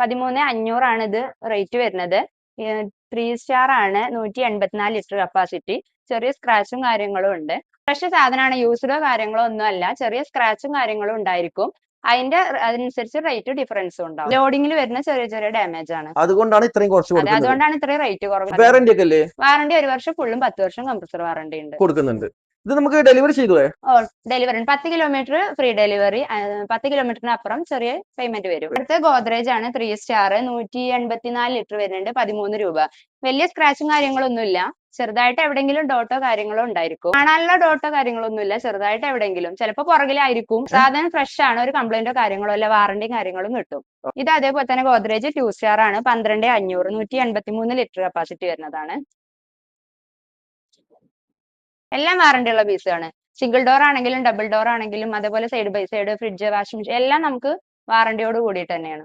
13,500 ഇത് റേറ്റ് വരുന്നത്. 3 സ്റ്റാർ ആണ്, 184 ലിറ്റർ കപ്പാസിറ്റി. ചെറിയ സ്ക്രാച്ചും കാര്യങ്ങളും ഉണ്ട്. ഫ്രഷ് സാധനമാണ്, യൂസ്ഡോ കാര്യങ്ങളോ ഒന്നും അല്ല. ചെറിയ സ്ക്രാച്ചും കാര്യങ്ങളും ഉണ്ടായിരിക്കും. അതിനനുസരിച്ച് റേറ്റ് ഡിഫറൻസും ഉണ്ടാവും. ലോഡിങ്ങിൽ വരുന്ന ചെറിയ ചെറിയ ഡാമേജ് ആണ്, അതുകൊണ്ടാണ് ഇത്രയും കുറച്ച് കൊടുക്കുന്നത്. അതുകൊണ്ടാണ് ഇത്രയും റേറ്റ് കുറവ്. വാറന്റി ഒക്കെ അല്ലേ? വാറന്റി 1 വർഷം ഫുള്ളും 10 വർഷം കംപ്രസർ വാറന്റി ഉണ്ട്, കൊടുക്കുന്നുണ്ട്. ഇത് നമുക്ക് ഡെലിവറി ചെയ്തോളെ? Delivery 10 kilometre free delivery. 10 കിലോമീറ്ററിന് അപ്പുറം ചെറിയ പേയ്മെന്റ് വരും. അടുത്ത ഗോദ്രേജ് ആണ്, 3 സ്റ്റാർ, 184 ലിറ്റർ വരുന്നുണ്ട്, 13 രൂപ. വലിയ സ്ക്രാച്ചും കാര്യങ്ങളൊന്നും ഇല്ല. ചെറുതായിട്ട് എവിടെയെങ്കിലും ഡോട്ടോ കാര്യങ്ങളോ ഉണ്ടായിരിക്കും. കാണാനുള്ള ഡോട്ടോ കാര്യങ്ങളൊന്നും ഇല്ല, ചെറുതായിട്ട് എവിടെയെങ്കിലും, ചിലപ്പോൾ പുറകിലായിരിക്കും. സാധനം ഫ്രഷ് ആണ്, ഒരു കംപ്ലൈന്റോ കാര്യങ്ങളോ അല്ല, വാറന്റിയും കാര്യങ്ങളും കിട്ടും. ഇത് അതേപോലെ തന്നെ ഗോദ്രേജ് 2 സ്റ്റാർ ആണ്, 12,500, 183 ലിറ്റർ കപ്പാസിറ്റി വരുന്നതാണ്. എല്ലാം വാറന്റി ഉള്ള പീസാണ്. സിംഗിൾ ഡോർ ആണെങ്കിലും ഡബിൾ ഡോർ ആണെങ്കിലും, അതേപോലെ side by side, fridge, washing machine എല്ലാം നമുക്ക് വാറന്റിയോട് കൂടിയിട്ട് തന്നെയാണ്.